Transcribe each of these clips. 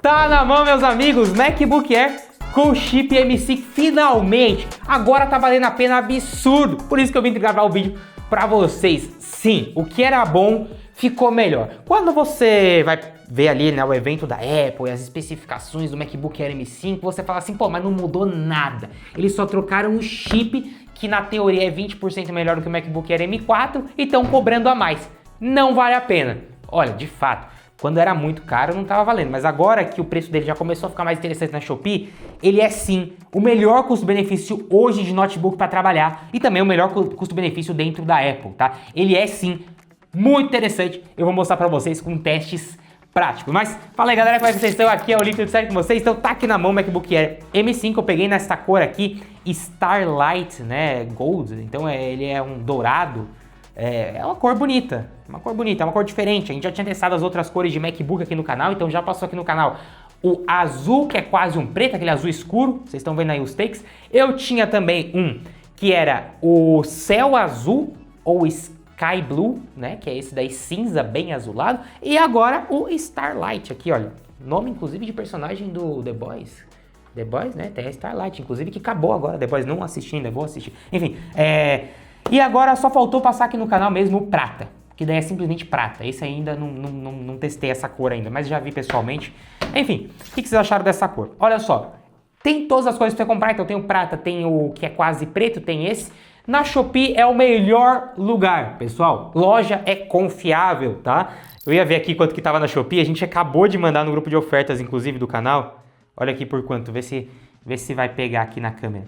Tá na mão, meus amigos, MacBook Air com chip M5 finalmente. Agora tá valendo a pena absurdo. Por isso que eu vim gravar o vídeo pra vocês. Sim, o que era bom ficou melhor. Quando você vai ver ali, né, o evento da Apple e as especificações do MacBook Air M5, você fala assim, pô, mas não mudou nada. Eles só trocaram o chip, que na teoria é 20% melhor do que o MacBook Air M4, e estão cobrando a mais. Não vale a pena. Olha, de fato, quando era muito caro não estava valendo, mas agora que o preço dele já começou a ficar mais interessante na Shopee, ele é sim o melhor custo-benefício hoje de notebook para trabalhar e também o melhor custo-benefício dentro da Apple, tá? Ele é sim muito interessante, eu vou mostrar para vocês com testes práticos. Mas fala aí, galera, como é que vocês estão? Aqui é o Link, tudo certo com vocês? Então tá aqui na mão o MacBook Air M5, eu peguei nessa cor aqui, Starlight, né, Gold, então ele é um dourado. É uma cor bonita, é uma cor diferente. A gente já tinha testado as outras cores de MacBook aqui no canal, então já passou aqui no canal o azul, que é quase um preto, aquele azul escuro, vocês estão vendo aí os takes. Eu tinha também um que era o céu azul, ou Sky Blue, né, que é esse daí cinza, bem azulado. E agora o Starlight aqui, olha, nome inclusive de personagem do The Boys. The Boys, né, tem a Starlight, inclusive, que acabou agora, The Boys, não assisti ainda, vou assistir. Enfim, e agora só faltou passar aqui no canal mesmo o prata, que daí é simplesmente prata. Esse ainda não testei essa cor ainda, mas já vi pessoalmente. Enfim, o que vocês acharam dessa cor? Olha só, tem todas as coisas pra você comprar, então tem o prata, tem o que é quase preto, tem esse. Na Shopee é o melhor lugar, pessoal. Loja é confiável, tá? Eu ia ver aqui quanto que tava na Shopee, a gente acabou de mandar no grupo de ofertas, inclusive, do canal. Olha aqui por quanto, vê se vai pegar aqui na câmera.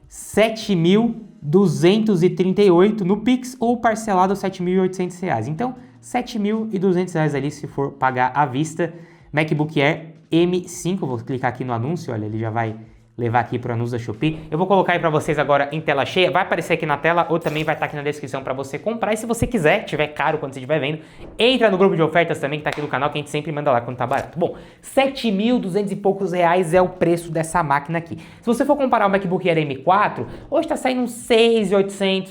7.238 no Pix ou parcelado R$ 7.800. Então, R$ 7.200 ali se for pagar à vista. MacBook Air M5, vou clicar aqui no anúncio, olha, ele já vai levar aqui para o anúncio da Shopee. Eu vou colocar aí para vocês agora em tela cheia, vai aparecer aqui na tela ou também vai estar aqui na descrição para você comprar. E se você quiser, tiver caro quando você estiver vendo, entra no grupo de ofertas também que tá aqui no canal, que a gente sempre manda lá quando tá barato. Bom, 7.200 e poucos reais é o preço dessa máquina aqui. Se você for comparar o MacBook Air M4, hoje tá saindo uns 6.800,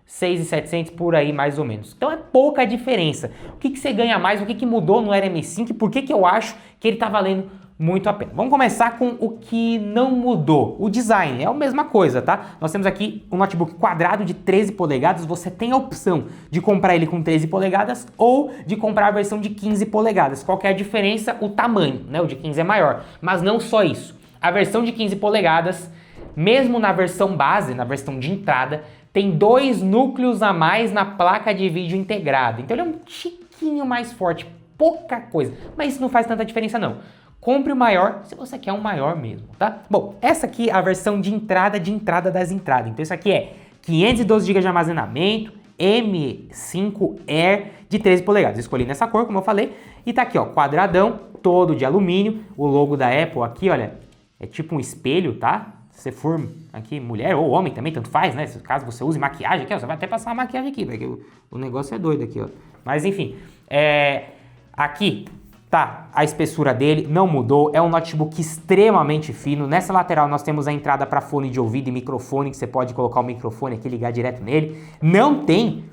6.700 por aí mais ou menos. Então é pouca diferença. O que você ganha mais, o que mudou no Air M5 e por que eu acho que ele tá valendo muito a pena. Vamos começar com o que não mudou. O design é a mesma coisa, tá? Nós temos aqui um notebook quadrado de 13 polegadas. Você tem a opção de comprar ele com 13 polegadas ou de comprar a versão de 15 polegadas. Qual que é a diferença? O tamanho, né? O de 15 é maior. Mas não só isso. A versão de 15 polegadas, mesmo na versão base, na versão de entrada, tem 2 núcleos a mais na placa de vídeo integrada. Então ele é um tiquinho mais forte, pouca coisa. Mas isso não faz tanta diferença não. Compre o maior se você quer um maior mesmo, tá? Bom, essa aqui é a versão de entrada das entradas. Então isso aqui é 512 GB de armazenamento, M5 Air de 13 polegadas. Escolhi nessa cor, como eu falei, e tá aqui, ó, quadradão, todo de alumínio. O logo da Apple aqui, olha, é tipo um espelho, tá? Se você for aqui mulher ou homem também, tanto faz, né? Caso você use maquiagem aqui, ó, você vai até passar a maquiagem aqui, porque o negócio é doido aqui, ó. Mas enfim, aqui tá a espessura dele, não mudou, é um notebook extremamente fino. Nessa lateral nós temos a entrada para fone de ouvido e microfone, que você pode colocar o microfone aqui e ligar direto nele. Não tem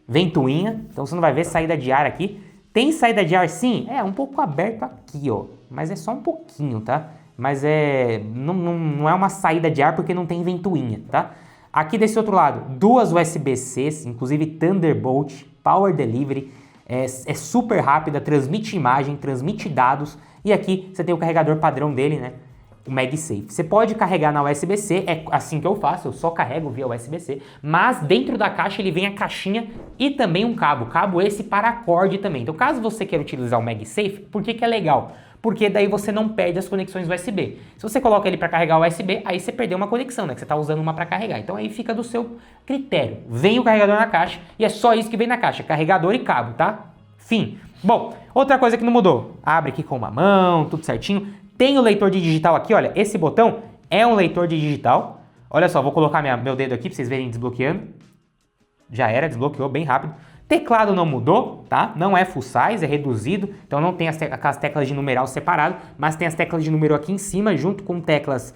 ventoinha, então você não vai ver saída de ar aqui. Tem saída de ar sim? É um pouco aberto aqui, ó, mas é só um pouquinho, tá? Mas não é uma saída de ar porque não tem ventoinha, tá? Aqui desse outro lado, 2 USB-Cs, inclusive Thunderbolt, Power Delivery, é super rápida, transmite imagem, transmite dados, e aqui você tem o carregador padrão dele, né? O MagSafe. Você pode carregar na USB-C, é assim que eu faço, eu só carrego via USB-C, mas dentro da caixa ele vem a caixinha e também um cabo esse para acorde também. Então caso você queira utilizar o MagSafe, por que é legal? Porque daí você não perde as conexões USB. Se você coloca ele para carregar o USB, aí você perdeu uma conexão, né? Que você está usando uma para carregar. Então aí fica do seu critério. Vem o carregador na caixa e é só isso que vem na caixa, carregador e cabo, tá? Fim. Bom, outra coisa que não mudou. Abre aqui com uma mão, tudo certinho. Tem o leitor de digital aqui, olha. Esse botão é um leitor de digital. Olha só, vou colocar meu dedo aqui para vocês verem desbloqueando. Já era, desbloqueou bem rápido. Teclado não mudou, tá? Não é full size, é reduzido, então não tem aquelas teclas de numeral separado, mas tem as teclas de número aqui em cima, junto com teclas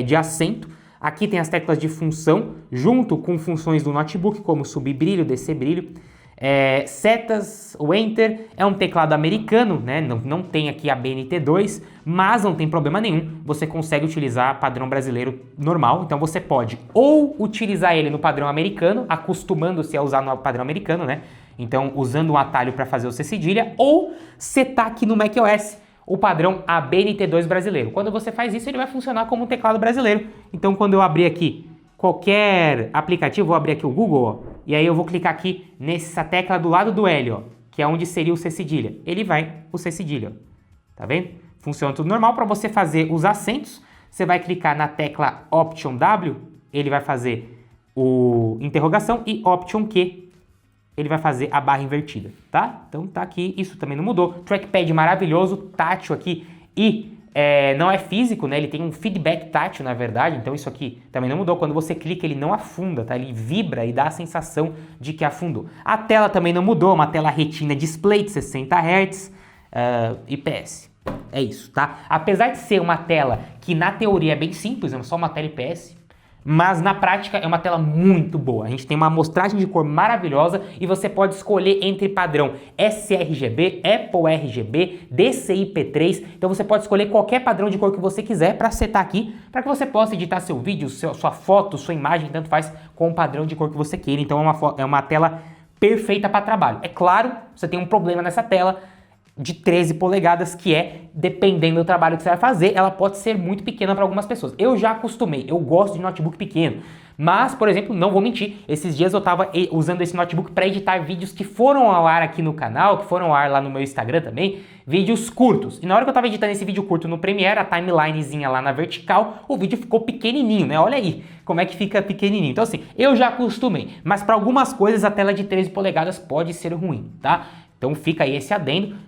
de acento. Aqui tem as teclas de função, junto com funções do notebook, como subir brilho, descer brilho. Setas, o Enter, é um teclado americano, né? Não tem aqui a BNT2, mas não tem problema nenhum, você consegue utilizar padrão brasileiro normal, então você pode ou utilizar ele no padrão americano, acostumando-se a usar no padrão americano, né? Então usando um atalho para fazer o C cedilha, ou setar aqui no macOS o padrão ABNT2 brasileiro. Quando você faz isso, ele vai funcionar como um teclado brasileiro. Então quando eu abrir aqui qualquer aplicativo, vou abrir aqui o Google, ó, e aí eu vou clicar aqui nessa tecla do lado do L, ó, que é onde seria o C cedilha. Ele vai o C cedilha, ó. Tá vendo? Funciona tudo normal. Para você fazer os acentos, você vai clicar na tecla Option W, ele vai fazer o interrogação, e Option Q, ele vai fazer a barra invertida, tá? Então tá aqui, isso também não mudou. Trackpad maravilhoso, tátil aqui, e não é físico, né? Ele tem um feedback tátil, na verdade, então isso aqui também não mudou. Quando você clica, ele não afunda, tá? Ele vibra e dá a sensação de que afundou. A tela também não mudou, uma tela Retina Display de 60 Hz, IPS. É isso, tá? Apesar de ser uma tela que na teoria é bem simples, é só uma tela IPS, mas na prática é uma tela muito boa. A gente tem uma amostragem de cor maravilhosa e você pode escolher entre padrão sRGB, Apple RGB, DCI-P3. Então você pode escolher qualquer padrão de cor que você quiser para setar aqui, para que você possa editar seu vídeo, sua foto, sua imagem, tanto faz, com o padrão de cor que você queira. Então é uma tela perfeita para trabalho. É claro, você tem um problema nessa tela de 13 polegadas, que dependendo do trabalho que você vai fazer, ela pode ser muito pequena para algumas pessoas. Eu já acostumei, eu gosto de notebook pequeno, mas, por exemplo, não vou mentir, esses dias eu estava usando esse notebook para editar vídeos que foram ao ar aqui no canal, que foram ao ar lá no meu Instagram também, vídeos curtos. E na hora que eu estava editando esse vídeo curto no Premiere, a timelinezinha lá na vertical, o vídeo ficou pequenininho, né? Olha aí como é que fica pequenininho. Então assim, eu já acostumei, mas para algumas coisas a tela de 13 polegadas pode ser ruim, tá? Então fica aí esse adendo.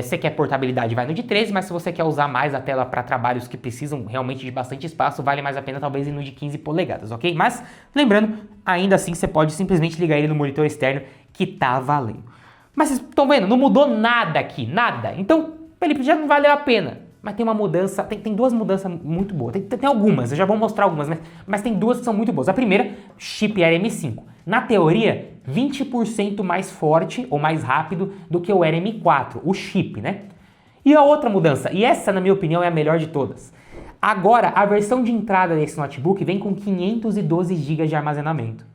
Você quer portabilidade, vai no de 13, mas se você quer usar mais a tela para trabalhos que precisam realmente de bastante espaço, vale mais a pena talvez ir no de 15 polegadas, ok? Mas, lembrando, ainda assim você pode simplesmente ligar ele no monitor externo que tá valendo. Mas vocês estão vendo, não mudou nada aqui, nada. Então, Felipe, já não valeu a pena. Mas tem uma mudança, tem duas mudanças muito boas. Tem algumas, eu já vou mostrar algumas, mas tem duas que são muito boas. A primeira, chip RM5. Na teoria, 20% mais forte ou mais rápido do que o RM4, o chip, né? E a outra mudança, e essa na minha opinião é a melhor de todas. Agora, a versão de entrada desse notebook vem com 512 GB de armazenamento.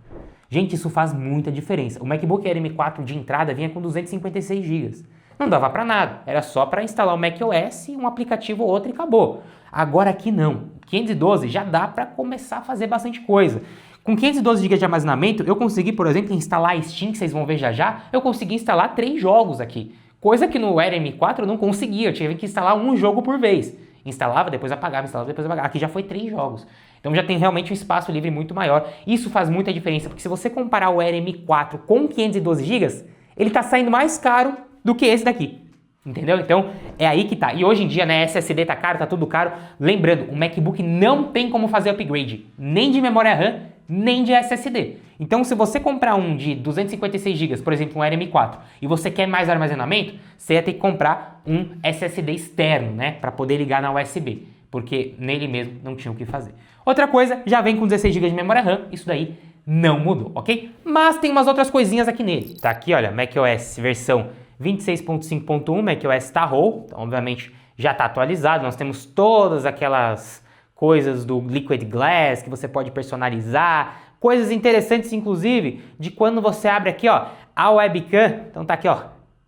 Gente, isso faz muita diferença. O MacBook Air M4 de entrada vinha com 256 GB. Não dava para nada, era só para instalar o macOS, um aplicativo ou outro e acabou. Agora aqui não, 512 já dá para começar a fazer bastante coisa. Com 512 GB de armazenamento, eu consegui, por exemplo, instalar a Steam, que vocês vão ver já já, eu consegui instalar 3 jogos aqui. Coisa que no Air M4 eu não conseguia, eu tive que instalar um jogo por vez. Instalava, depois apagava, instalava, depois apagava. Aqui já foi 3 jogos. Então já tem realmente um espaço livre muito maior. Isso faz muita diferença, porque se você comparar o Air M4 com 512 GB, ele está saindo mais caro do que esse daqui. Entendeu? Então é aí que tá. E hoje em dia, né, SSD tá caro, tá tudo caro. Lembrando, o MacBook não tem como fazer upgrade, nem de memória RAM, nem de SSD. Então se você comprar um de 256 GB, por exemplo, um Air M4, e você quer mais armazenamento, você ia ter que comprar um SSD externo, né, para poder ligar na USB, porque nele mesmo não tinha o que fazer. Outra coisa, já vem com 16 GB de memória RAM, isso daí não mudou, ok? Mas tem umas outras coisinhas aqui nele. Tá aqui, olha, macOS versão 26.5.1, macOS Tahoe, então obviamente já está atualizado, nós temos todas aquelas coisas do Liquid Glass que você pode personalizar, coisas interessantes inclusive de quando você abre aqui, ó, a webcam, então tá aqui, ó,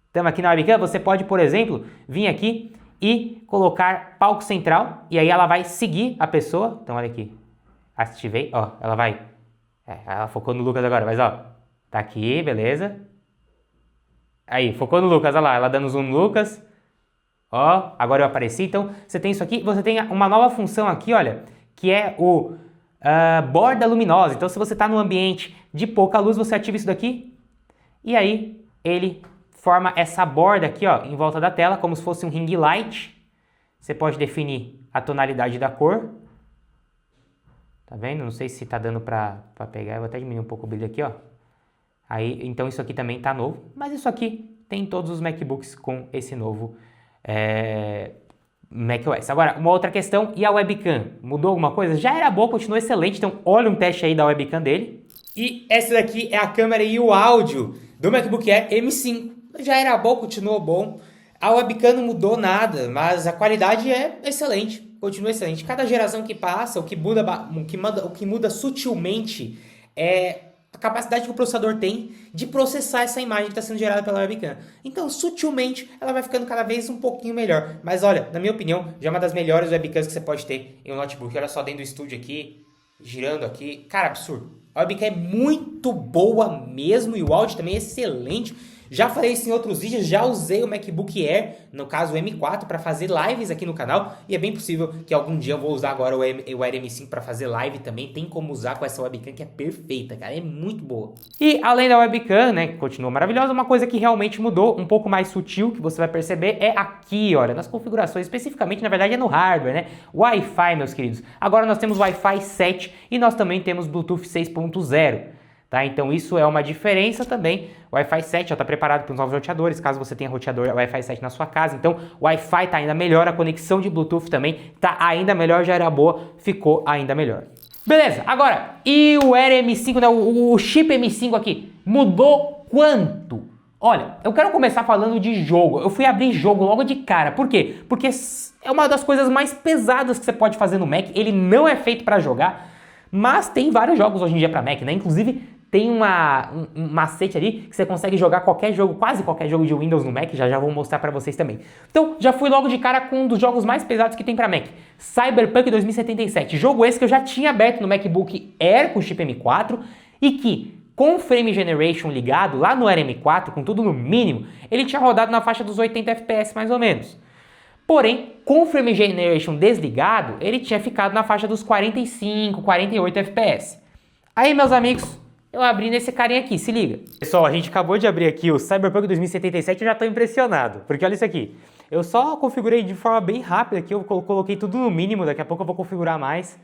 estamos aqui na webcam, você pode, por exemplo, vir aqui e colocar palco central e aí ela vai seguir a pessoa, então olha aqui, ativei, ó, ela vai, ela focou no Lucas agora, mas ó, tá aqui, beleza. Aí, focou no Lucas, olha lá, ela dando zoom no Lucas. Ó, agora eu apareci. Então, você tem isso aqui. Você tem uma nova função aqui, olha, que é o borda luminosa. Então, se você está num ambiente de pouca luz, você ativa isso daqui. E aí, ele forma essa borda aqui, ó, em volta da tela, como se fosse um ring light. Você pode definir a tonalidade da cor. Tá vendo? Não sei se tá dando para pegar. Eu vou até diminuir um pouco o brilho aqui, ó. Aí, então isso aqui também está novo, mas isso aqui tem em todos os MacBooks com esse novo macOS. Agora, uma outra questão, e a webcam? Mudou alguma coisa? Já era boa, continua excelente, então olha um teste aí da webcam dele. E essa daqui é a câmera e o áudio do MacBook Air M5. Já era bom, continuou bom. A webcam não mudou nada, mas a qualidade é excelente. Continua excelente. Cada geração que passa, o que muda sutilmente é a capacidade que o processador tem de processar essa imagem que está sendo gerada pela webcam. Então, sutilmente, ela vai ficando cada vez um pouquinho melhor. Mas olha, na minha opinião, já é uma das melhores webcams que você pode ter em um notebook. Olha só dentro do estúdio aqui, girando aqui. Cara, absurdo. A webcam é muito boa mesmo e o áudio também é excelente. Já falei isso em outros vídeos, já usei o MacBook Air, no caso o M4, para fazer lives aqui no canal. E é bem possível que algum dia eu vou usar agora o Air M5 para fazer live também. Tem como usar com essa webcam que é perfeita, cara, é muito boa. E além da webcam, né, que continua maravilhosa, uma coisa que realmente mudou, um pouco mais sutil, que você vai perceber, é aqui, olha, nas configurações, especificamente, na verdade, é no hardware, né? Wi-Fi, meus queridos. Agora nós temos Wi-Fi 7 e nós também temos Bluetooth 6.0. Tá? Então isso é uma diferença também. O Wi-Fi 7 já está preparado para os novos roteadores, caso você tenha roteador Wi-Fi 7 na sua casa. Então o Wi-Fi está ainda melhor, a conexão de Bluetooth também está ainda melhor, já era boa, ficou ainda melhor. Beleza, agora, e o Air M5, né, o chip M5 aqui, mudou quanto? Olha, eu quero começar falando de jogo. Eu fui abrir jogo logo de cara. Por quê? Porque é uma das coisas mais pesadas que você pode fazer no Mac. Ele não é feito para jogar, mas tem vários jogos hoje em dia para Mac, né? Inclusive tem um macete ali que você consegue jogar qualquer jogo, quase qualquer jogo de Windows no Mac, já vou mostrar pra vocês também. Então, já fui logo de cara com um dos jogos mais pesados que tem pra Mac, Cyberpunk 2077. Jogo esse que eu já tinha aberto no MacBook Air com chip M4 e que, com o Frame Generation ligado lá no Air M4, com tudo no mínimo, ele tinha rodado na faixa dos 80 FPS mais ou menos. Porém, com o Frame Generation desligado, ele tinha ficado na faixa dos 45, 48 FPS. Aí, meus amigos, eu abri nesse carinha aqui, se liga. Pessoal, a gente acabou de abrir aqui o Cyberpunk 2077 e eu já tô impressionado, porque olha isso aqui. Eu só configurei de forma bem rápida aqui, eu coloquei tudo no mínimo, daqui a pouco eu vou configurar mais.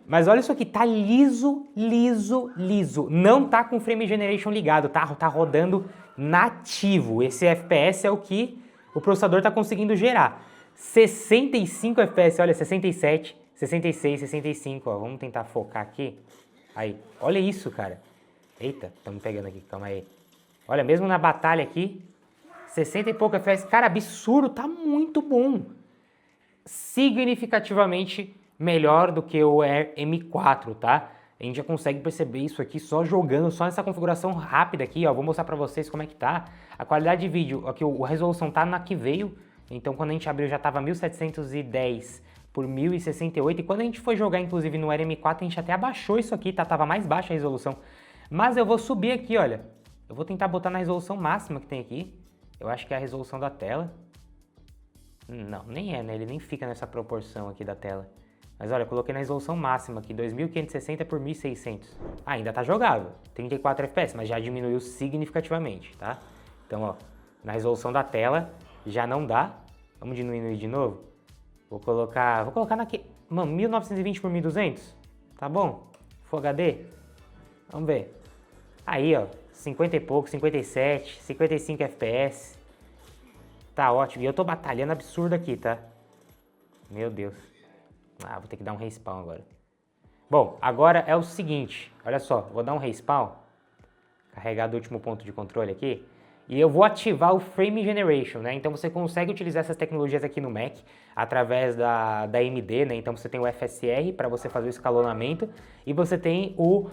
Mas olha isso aqui, tá liso, liso, liso. Não tá com o Frame Generation ligado, tá rodando nativo. Esse FPS é o que o processador tá conseguindo gerar. 65 FPS, olha, 67, 66, 65, ó. Vamos tentar focar aqui. Aí, olha isso, cara. Eita, estamos pegando aqui, calma aí. Olha, mesmo na batalha aqui, 60 e pouco FPS. Cara, absurdo, tá muito bom. Significativamente melhor do que o Air M4, tá? A gente já consegue perceber isso aqui só jogando, só nessa configuração rápida aqui, ó. Vou mostrar pra vocês como é que tá. A qualidade de vídeo, aqui a resolução tá na que veio. Então, quando a gente abriu já tava 1710 por 1068. E quando a gente foi jogar, inclusive, no Air M4, a gente até abaixou isso aqui, tá? Tava mais baixa a resolução. Mas eu vou subir aqui, olha. Eu vou tentar botar na resolução máxima que tem aqui. Eu acho que é a resolução da tela. Não, nem é, né? Ele nem fica nessa proporção aqui da tela. Mas olha, eu coloquei na resolução máxima aqui, 2560 por 1600. Ah, ainda tá jogável, 34 FPS, mas já diminuiu significativamente, tá? Então, ó, na resolução da tela já não dá. Vamos diminuir de novo? Vou colocar naquele... Mano, 1920 por 1200? Tá bom? Full HD? Vamos ver. Aí, ó, 50 e pouco, 57, 55 FPS. Tá ótimo. E eu tô batalhando absurdo aqui, tá? Meu Deus. Ah, vou ter que dar um respawn agora. Bom, agora é o seguinte. Olha só, vou dar um respawn. Carregar do último ponto de controle aqui. E eu vou ativar o Frame Generation, né? Então você consegue utilizar essas tecnologias aqui no Mac através da AMD, né? Então você tem o FSR para você fazer o escalonamento e você tem o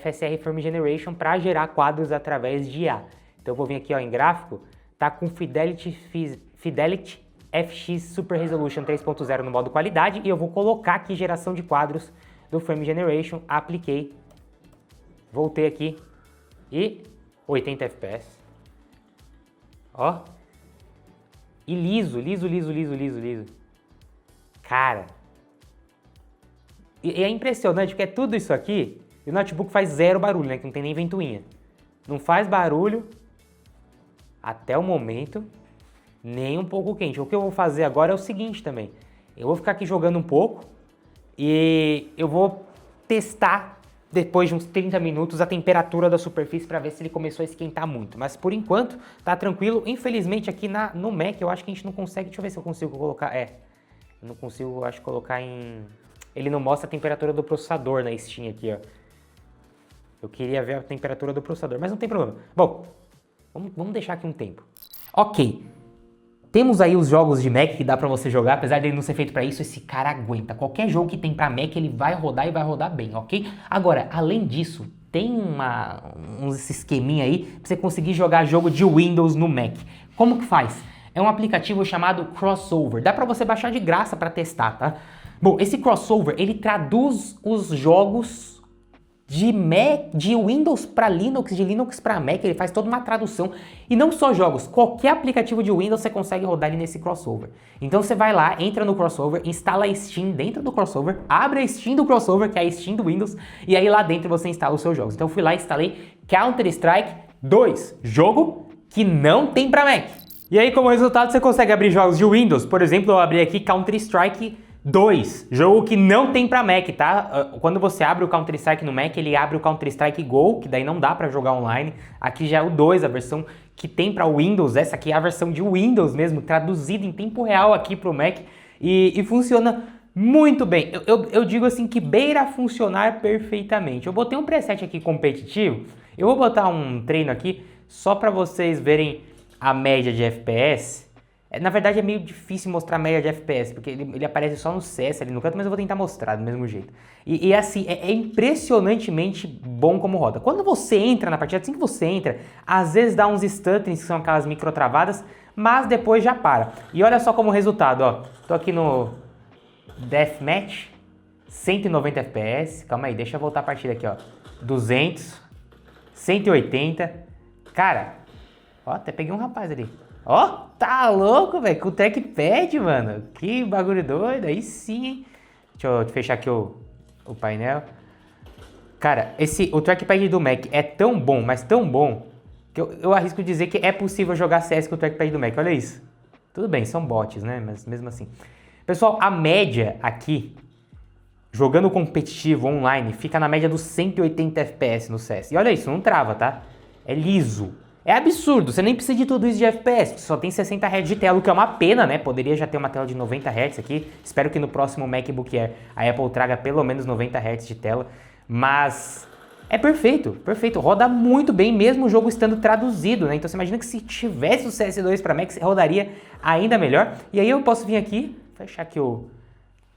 FSR Frame Generation para gerar quadros através de IA. Então eu vou vir aqui, ó, em gráfico, tá com Fidelity FX Super Resolution 3.0 no modo qualidade e eu vou colocar aqui geração de quadros do Frame Generation, apliquei, voltei aqui e 80 FPS. Ó. E liso, liso, liso, liso, liso, liso. Cara. E é impressionante porque é tudo isso aqui e o notebook faz zero barulho, né? Que não tem nem ventoinha. Não faz barulho até o momento, nem um pouco quente. O que eu vou fazer agora é o seguinte também. Eu vou ficar aqui jogando um pouco e eu vou testar depois de uns 30 minutos a temperatura da superfície para ver se ele começou a esquentar muito. Mas por enquanto tá tranquilo. Infelizmente aqui no Mac eu acho que a gente não consegue. Deixa eu ver se eu consigo colocar. Eu não consigo, eu acho, colocar em... Ele não mostra a temperatura do processador na Steam aqui, ó. Eu queria ver a temperatura do processador, mas não tem problema. Bom, vamos deixar aqui um tempo. Ok. Temos aí os jogos de Mac que dá pra você jogar, apesar dele não ser feito pra isso, esse cara aguenta. Qualquer jogo que tem pra Mac, ele vai rodar e vai rodar bem, ok? Agora, além disso, tem uns esqueminha aí pra você conseguir jogar jogo de Windows no Mac. Como que faz? É um aplicativo chamado Crossover. Dá pra você baixar de graça pra testar, tá? Bom, esse Crossover, ele traduz os jogos de Windows para Linux, de Linux para Mac, ele faz toda uma tradução. E não só jogos, qualquer aplicativo de Windows você consegue rodar ele nesse Crossover. Então você vai lá, entra no Crossover, instala a Steam dentro do Crossover, abre a Steam do Crossover, que é a Steam do Windows, e aí lá dentro você instala os seus jogos. Então eu fui lá e instalei Counter-Strike 2, jogo que não tem para Mac. E aí como resultado você consegue abrir jogos de Windows, por exemplo, eu abri aqui Counter-Strike 2, jogo que não tem pra Mac, tá? Quando você abre o Counter-Strike no Mac, ele abre o Counter-Strike Go, que daí não dá pra jogar online. Aqui já é o 2, a versão que tem pra Windows. Essa aqui é a versão de Windows mesmo, traduzida em tempo real aqui pro Mac. E funciona muito bem. Eu digo assim que beira funcionar perfeitamente. Eu botei um preset aqui competitivo. Eu vou botar um treino aqui só pra vocês verem a média de FPS. Na verdade é meio difícil mostrar a média de FPS, porque ele aparece só no CS ali no canto, mas eu vou tentar mostrar do mesmo jeito. E assim, é impressionantemente bom como roda. Quando você entra na partida, assim que você entra, às vezes dá uns stutterings, que são aquelas micro travadas, mas depois já para. E olha só como resultado, ó. Tô aqui no Deathmatch, 190 FPS. Calma aí, deixa eu voltar a partida aqui, ó. 200, 180. Cara, ó, até peguei um rapaz ali. Ó, tá louco, velho, com o trackpad, mano. Que bagulho doido, aí sim, hein. Deixa eu fechar aqui o painel. Cara, o trackpad do Mac é tão bom, mas tão bom, que eu arrisco dizer que é possível jogar CS com o trackpad do Mac, olha isso. Tudo bem, são bots, né, mas mesmo assim. Pessoal, a média aqui, jogando competitivo online, fica na média dos 180 FPS no CS. E olha isso, não trava, tá? É liso. É absurdo, você nem precisa de tudo isso de FPS, só tem 60 Hz de tela, o que é uma pena, né? Poderia já ter uma tela de 90 Hz aqui. Espero que no próximo MacBook Air a Apple traga pelo menos 90 Hz de tela. Mas é perfeito, perfeito. Roda muito bem, mesmo o jogo estando traduzido, né? Então você imagina que se tivesse o CS2 para Mac, rodaria ainda melhor. E aí eu posso vir aqui, fechar aqui o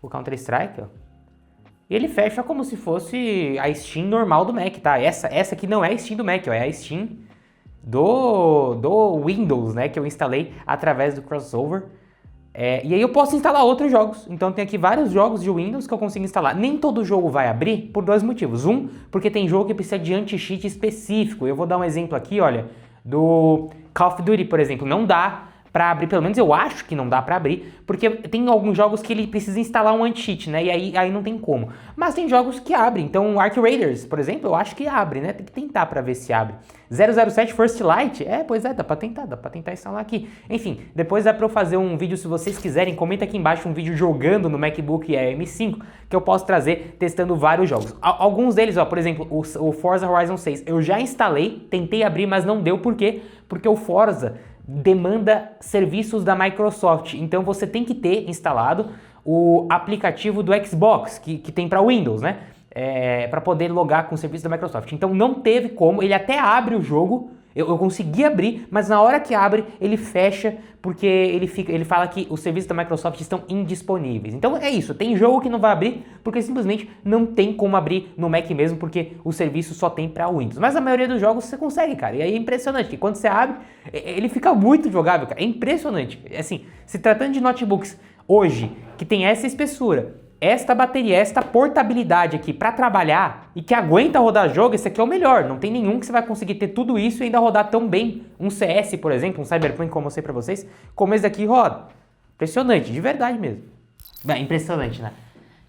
Counter-Strike, ó. E ele fecha como se fosse a Steam normal do Mac, tá? Essa aqui não é a Steam do Mac, ó, é a Steam do Windows, né, que eu instalei através do Crossover. E aí eu posso instalar outros jogos. Então tem aqui vários jogos de Windows que eu consigo instalar. Nem todo jogo vai abrir por dois motivos. Um, porque tem jogo que precisa de anti-cheat específico. Eu vou dar um exemplo aqui, olha, do Call of Duty, por exemplo. Não dá pra abrir, pelo menos eu acho que não dá pra abrir, porque tem alguns jogos que ele precisa instalar um anti-cheat, né, e aí não tem como. Mas tem jogos que abrem, então o Ark Raiders, por exemplo, eu acho que abre, né, tem que tentar pra ver se abre. 007 First Light, pois é, dá pra tentar instalar aqui. Enfim, depois dá pra eu fazer um vídeo, se vocês quiserem, comenta aqui embaixo um vídeo jogando no MacBook Air M5, que eu posso trazer testando vários jogos. Alguns deles, ó, por exemplo, o Forza Horizon 6, eu já instalei, tentei abrir, mas não deu, por quê? Porque o Forza demanda serviços da Microsoft, então você tem que ter instalado o aplicativo do Xbox, que tem para Windows, né? Para poder logar com o serviço da Microsoft. Então não teve como, ele até abre o jogo, eu consegui abrir, mas na hora que abre, ele fecha, porque ele fala que os serviços da Microsoft estão indisponíveis. Então é isso, tem jogo que não vai abrir, porque simplesmente não tem como abrir no Mac mesmo, porque o serviço só tem para Windows. Mas a maioria dos jogos você consegue, cara, e aí é impressionante, que quando você abre, ele fica muito jogável, cara, é impressionante. Assim, se tratando de notebooks hoje, que tem essa espessura, esta bateria, esta portabilidade aqui para trabalhar e que aguenta rodar jogo, esse aqui é o melhor. Não tem nenhum que você vai conseguir ter tudo isso e ainda rodar tão bem. Um CS, por exemplo, um Cyberpunk, como eu mostrei para vocês, como esse daqui roda. Impressionante, de verdade mesmo. Bem, impressionante, né?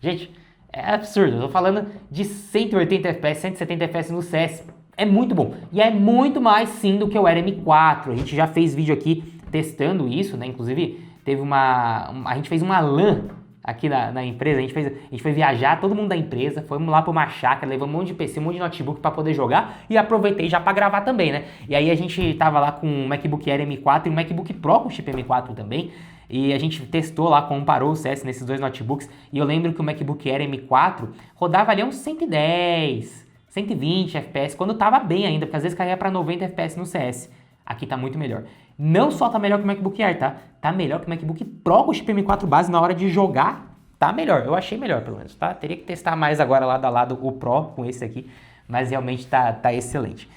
Gente, é absurdo. Eu tô falando de 180 FPS, 170 FPS no CS. É muito bom. E é muito mais sim do que o Air M4. A gente já fez vídeo aqui testando isso, né? Inclusive, a gente fez uma LAN aqui na empresa, a gente foi viajar, todo mundo da empresa, fomos lá pra uma chácara, levamos um monte de PC, um monte de notebook pra poder jogar e aproveitei já pra gravar também, né? E aí a gente tava lá com um MacBook Air M4 e um MacBook Pro com chip M4 também, e a gente testou lá, comparou o CS nesses dois notebooks, e eu lembro que o MacBook Air M4 rodava ali uns 110 120 FPS, quando tava bem ainda, porque às vezes caía para 90 FPS no CS. Aqui tá muito melhor. Não só tá melhor que o MacBook Air, tá? Tá melhor que o MacBook Pro com o chip M4 base na hora de jogar. Tá melhor, eu achei melhor pelo menos, tá? Teria que testar mais agora lado a lado o Pro com esse aqui, mas realmente tá excelente.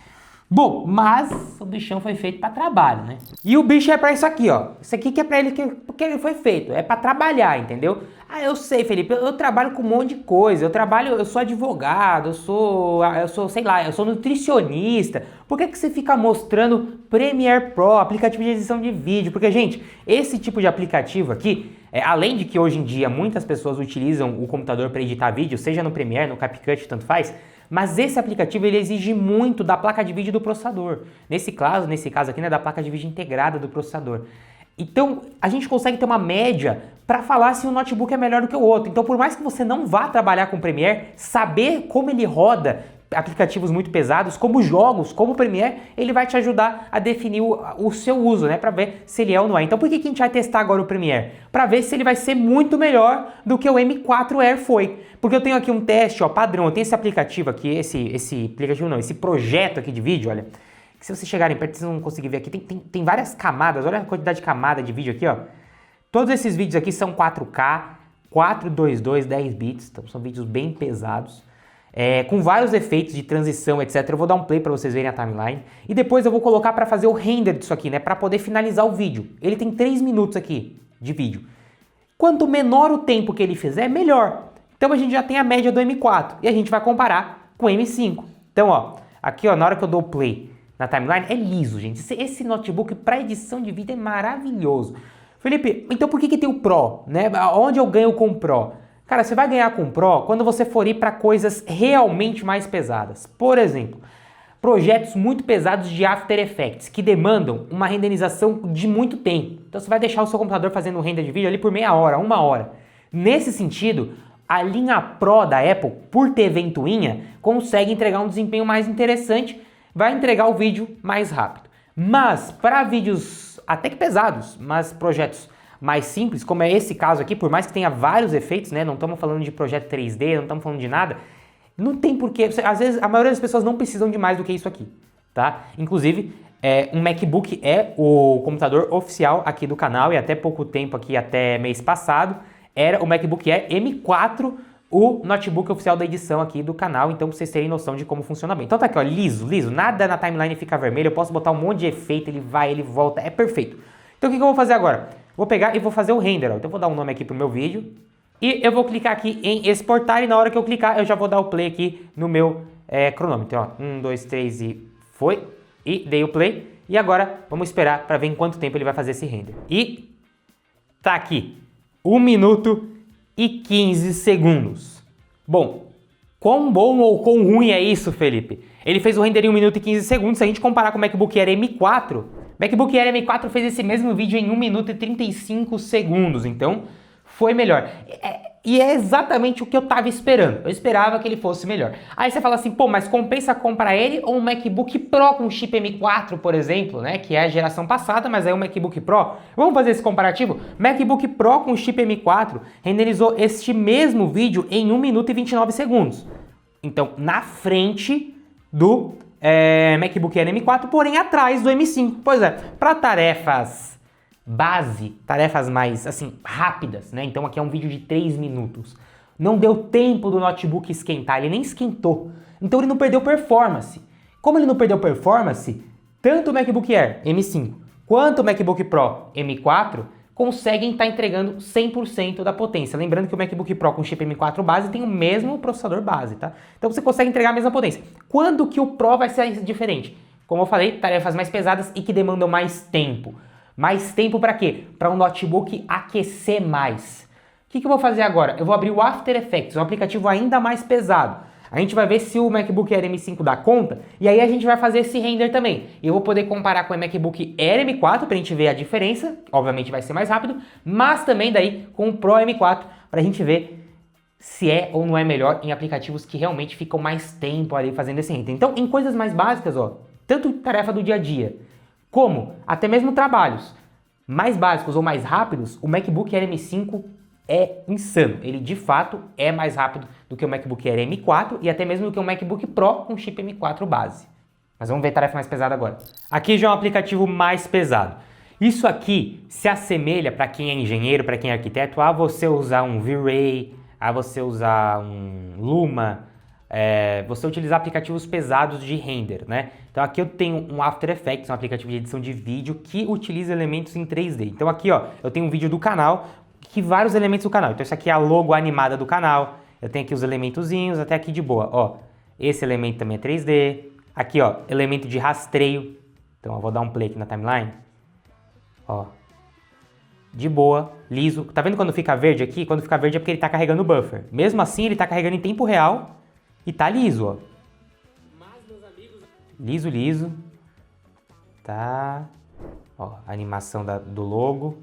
Bom, mas o bichão foi feito para trabalho, né? E o bicho é para isso aqui, ó. Isso aqui que é para ele que ele foi feito, é para trabalhar, entendeu? Ah, eu sei, Felipe, eu trabalho com um monte de coisa. Eu sou advogado, sei lá, eu sou nutricionista. Por que você fica mostrando Premiere Pro, aplicativo de edição de vídeo? Porque, gente, esse tipo de aplicativo aqui, além de que hoje em dia muitas pessoas utilizam o computador para editar vídeo, seja no Premiere, no CapCut, tanto faz, mas esse aplicativo ele exige muito da placa de vídeo do processador. Nesse caso aqui, né, da placa de vídeo integrada do processador. Então, a gente consegue ter uma média para falar se um notebook é melhor do que o outro. Então, por mais que você não vá trabalhar com o Premiere, saber como ele roda aplicativos muito pesados, como jogos, como o Premiere, ele vai te ajudar a definir o seu uso, né, para ver se ele é ou não é. Então, por que a gente vai testar agora o Premiere? Para ver se ele vai ser muito melhor do que o M4 Air foi. Porque eu tenho aqui um teste, ó, padrão, eu tenho esse aplicativo aqui, esse projeto aqui de vídeo, olha, que se vocês chegarem perto, vocês vão conseguir ver aqui, tem várias camadas, olha a quantidade de camada de vídeo aqui, ó. Todos esses vídeos aqui são 4K, 422, 10 bits, então são vídeos bem pesados. Com vários efeitos de transição, etc. Eu vou dar um play para vocês verem a timeline. E depois eu vou colocar para fazer o render disso aqui, né? Para poder finalizar o vídeo. Ele tem 3 minutos aqui de vídeo. Quanto menor o tempo que ele fizer, melhor. Então a gente já tem a média do M4. E a gente vai comparar com o M5. Então, ó, aqui ó, na hora que eu dou o play na timeline, é liso, gente. Esse notebook para edição de vídeo é maravilhoso. Felipe, então por que tem o Pro, né? Onde eu ganho com o Pro? Cara, você vai ganhar com o Pro quando você for ir para coisas realmente mais pesadas. Por exemplo, projetos muito pesados de After Effects, que demandam uma renderização de muito tempo. Então você vai deixar o seu computador fazendo um render de vídeo ali por meia hora, 1 hora. Nesse sentido, a linha Pro da Apple, por ter ventoinha, consegue entregar um desempenho mais interessante, vai entregar o vídeo mais rápido. Mas para vídeos até que pesados, mas projetos mais simples, como é esse caso aqui, por mais que tenha vários efeitos, né? Não estamos falando de projeto 3D, não estamos falando de nada, não tem porquê. Às vezes, a maioria das pessoas não precisam de mais do que isso aqui, tá? Inclusive, um MacBook é o computador oficial aqui do canal e até pouco tempo aqui, até mês passado, era o MacBook Air M4, o notebook oficial da edição aqui do canal, então pra vocês terem noção de como funciona bem. Então tá aqui, ó, liso, nada na timeline fica vermelho, eu posso botar um monte de efeito, ele vai, ele volta, é perfeito. Então o que eu vou fazer agora? Vou pegar e vou fazer o render, ó. Então eu vou dar um nome aqui pro meu vídeo e eu vou clicar aqui em exportar e na hora que eu clicar eu já vou dar o play aqui no meu cronômetro, ó. 1, 2, 3 e foi, e dei o play e agora vamos esperar para ver em quanto tempo ele vai fazer esse render. E tá aqui, 1 minuto e 15 segundos. Bom, quão bom ou quão ruim é isso, Felipe? Ele fez o render em 1 minuto e 15 segundos, se a gente comparar com o MacBook Air M4, MacBook Air M4 fez esse mesmo vídeo em 1 minuto e 35 segundos, então foi melhor. E é exatamente o que eu tava esperando. Eu esperava que ele fosse melhor. Aí você fala assim, pô, mas compensa comprar ele ou um MacBook Pro com chip M4, por exemplo, né? Que é a geração passada, mas é um MacBook Pro. Vamos fazer esse comparativo? MacBook Pro com chip M4 renderizou este mesmo vídeo em 1 minuto e 29 segundos. Então, na frente do MacBook Air M4, porém atrás do M5. Pois é, para tarefas base, tarefas mais, assim, rápidas, né? Então aqui é um vídeo de 3 minutos. Não deu tempo do notebook esquentar, ele nem esquentou. Então ele não perdeu performance. Como ele não perdeu performance, tanto o MacBook Air M5 quanto o MacBook Pro M4 conseguem estar entregando 100% da potência. Lembrando que o MacBook Pro com chip M4 base tem o mesmo processador base, tá? Então você consegue entregar a mesma potência. Quando que o Pro vai ser diferente? Como eu falei, tarefas mais pesadas e que demandam mais tempo. Mais tempo para quê? Para um notebook aquecer mais. O que eu vou fazer agora? Eu vou abrir o After Effects, um aplicativo ainda mais pesado. A gente vai ver se o MacBook Air M5 dá conta, e aí a gente vai fazer esse render também. E eu vou poder comparar com o MacBook Air M4 para a gente ver a diferença, obviamente vai ser mais rápido, mas também daí com o Pro M4 para a gente ver se é ou não é melhor em aplicativos que realmente ficam mais tempo ali fazendo esse render. Então, em coisas mais básicas, ó, tanto tarefa do dia a dia, como até mesmo trabalhos mais básicos ou mais rápidos, o MacBook Air M5 é insano. Ele de fato é mais rápido do que o MacBook Air M4 e até mesmo do que o MacBook Pro com chip M4 base. Mas vamos ver a tarefa mais pesada agora. Aqui já é um aplicativo mais pesado. Isso aqui se assemelha, para quem é engenheiro, para quem é arquiteto, a você usar um V-Ray, a você usar um Luma, você utilizar aplicativos pesados de render, né? Então aqui eu tenho um After Effects, um aplicativo de edição de vídeo que utiliza elementos em 3D. Então aqui, ó, eu tenho um vídeo do canal, que vários elementos do canal. Então isso aqui é a logo animada do canal, eu tenho aqui os elementozinhos, até aqui de boa, ó. Esse elemento também é 3D. Aqui, ó, elemento de rastreio. Então eu vou dar um play aqui na timeline. Ó, de boa, liso. Tá vendo quando fica verde aqui? Quando fica verde é porque ele tá carregando o buffer. Mesmo assim, ele tá carregando em tempo real e tá liso, ó. Liso, liso. Tá. Ó, a animação do logo.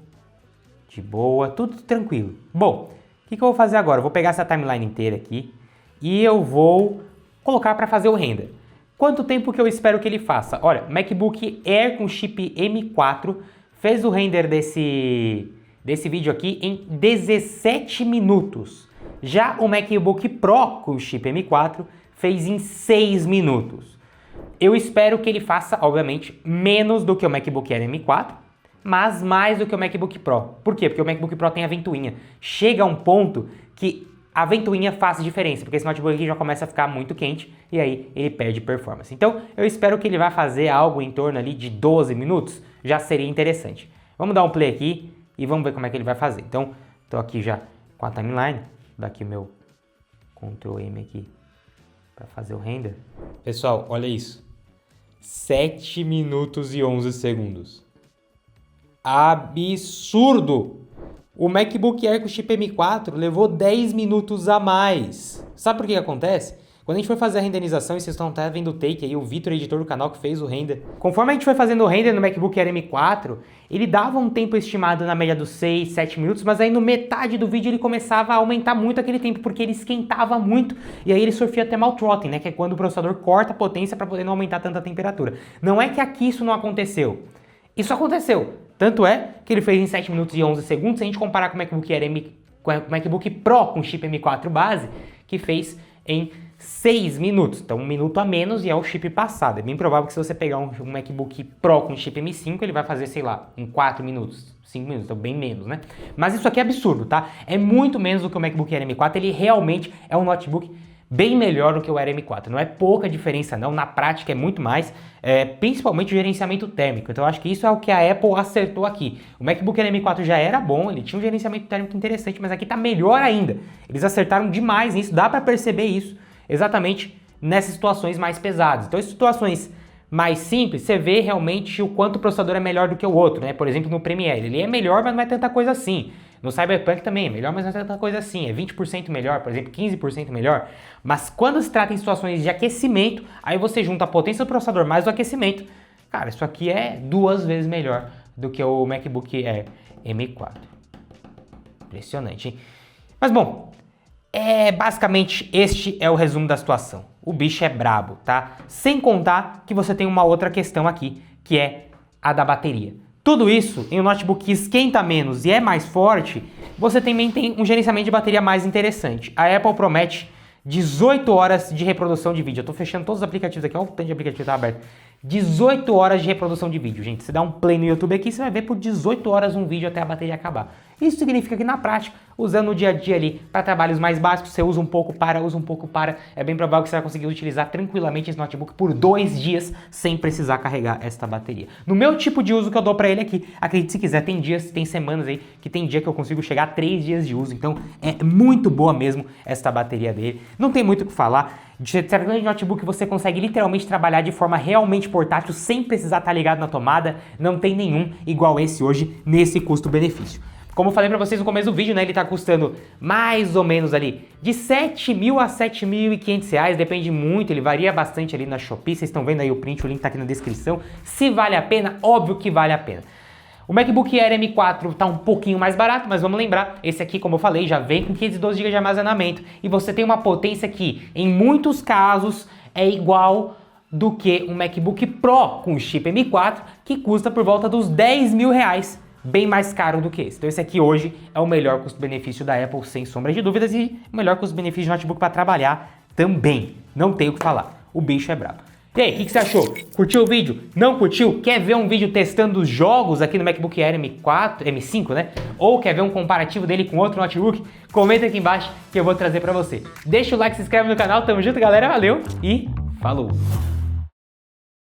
De boa, tudo tranquilo. Bom, o que eu vou fazer agora? Eu vou pegar essa timeline inteira aqui e eu vou colocar para fazer o render. Quanto tempo que eu espero que ele faça? Olha, MacBook Air com chip M4 fez o render desse vídeo aqui em 17 minutos. Já o MacBook Pro com chip M4 fez em 6 minutos. Eu espero que ele faça, obviamente, menos do que o MacBook Air M4, mas mais do que o MacBook Pro. Por quê? Porque o MacBook Pro tem a ventoinha. Chega a um ponto que a ventoinha faz diferença, porque esse notebook aqui já começa a ficar muito quente e aí ele perde performance. Então, eu espero que ele vá fazer algo em torno ali de 12 minutos, já seria interessante. Vamos dar um play aqui e vamos ver como é que ele vai fazer. Então, estou aqui já com a timeline, vou dar aqui o meu Ctrl M aqui para fazer o render. Pessoal, olha isso. 7 minutos e 11 segundos. Absurdo! O MacBook Air com chip M4 levou 10 minutos a mais. Sabe por que acontece? Quando a gente foi fazer a renderização, e vocês estão até vendo o take aí, o Vitor, editor do canal, que fez o render. Conforme a gente foi fazendo o render no MacBook Air M4, ele dava um tempo estimado na média dos 6, 7 minutos, mas aí no metade do vídeo ele começava a aumentar muito aquele tempo, porque ele esquentava muito, e aí ele sofria thermal throttling, né, que é quando o processador corta a potência para poder não aumentar tanta temperatura. Não é que aqui isso não aconteceu. Isso aconteceu. Tanto é que ele fez em 7 minutos e 11 segundos, se a gente comparar com o MacBook Air com o MacBook Pro com chip M4 base, que fez em 6 minutos. Então 1 minuto a menos e é o chip passado. É bem provável que se você pegar um MacBook Pro com chip M5, ele vai fazer, sei lá, em 4 minutos, 5 minutos, então bem menos, né? Mas isso aqui é absurdo, tá? É muito menos do que o MacBook Air M4, ele realmente é um notebook bem melhor do que o Air M4. Não é pouca diferença não, na prática é muito mais, principalmente o gerenciamento térmico. Então eu acho que isso é o que a Apple acertou aqui. O MacBook Air M4 já era bom, ele tinha um gerenciamento térmico interessante, mas aqui tá melhor ainda. Eles acertaram demais nisso, dá para perceber isso exatamente nessas situações mais pesadas. Então, em situações mais simples, você vê realmente o quanto o processador é melhor do que o outro, né? Por exemplo, no Premiere, ele é melhor, mas não é tanta coisa assim. No Cyberpunk também é melhor, mas não é tanta coisa assim. É 20% melhor, por exemplo, 15% melhor. Mas quando se trata em situações de aquecimento, aí você junta a potência do processador mais o aquecimento. Cara, isso aqui é 2 vezes melhor do que o MacBook Air M4. Impressionante, hein? Mas bom, basicamente este é o resumo da situação. O bicho é brabo, tá? Sem contar que você tem uma outra questão aqui, que é a da bateria. Tudo isso em um notebook que esquenta menos e é mais forte, você também tem um gerenciamento de bateria mais interessante. A Apple promete 18 horas de reprodução de vídeo. Eu tô fechando todos os aplicativos aqui, olha o tanto de aplicativo que tá aberto. 18 horas de reprodução de vídeo, gente. Você dá um play no YouTube aqui, você vai ver por 18 horas um vídeo até a bateria acabar. Isso significa que na prática, usando no dia a dia ali para trabalhos mais básicos, você usa um pouco para, é bem provável que você vai conseguir utilizar tranquilamente esse notebook por 2 dias sem precisar carregar esta bateria. No meu tipo de uso que eu dou para ele aqui, acredite se quiser, tem dias, tem semanas aí que tem dia que eu consigo chegar a 3 dias de uso, então é muito boa mesmo esta bateria dele. Não tem muito o que falar. De notebook você consegue literalmente trabalhar de forma realmente portátil sem precisar estar ligado na tomada, não tem nenhum igual esse hoje nesse custo-benefício. Como eu falei pra vocês no começo do vídeo, né, ele tá custando mais ou menos ali de 7.000 a 7.500 reais, depende muito, ele varia bastante ali na Shopee, vocês estão vendo aí o print, o link tá aqui na descrição. Se vale a pena, óbvio que vale a pena. O MacBook Air M4 tá um pouquinho mais barato, mas vamos lembrar, esse aqui, como eu falei, já vem com 512 GB de armazenamento e você tem uma potência que, em muitos casos, é igual do que um MacBook Pro com chip M4, que custa por volta dos 10 mil reais. bem mais caro do que esse. Então esse aqui hoje é o melhor custo-benefício da Apple, sem sombra de dúvidas, e o melhor custo-benefício de notebook para trabalhar também. Não tenho o que falar. O bicho é brabo. E aí, o que você achou? Curtiu o vídeo? Não curtiu? Quer ver um vídeo testando os jogos aqui no MacBook Air M5, né? Ou quer ver um comparativo dele com outro notebook? Comenta aqui embaixo que eu vou trazer pra você. Deixa o like, se inscreve no canal, tamo junto, galera, valeu e falou!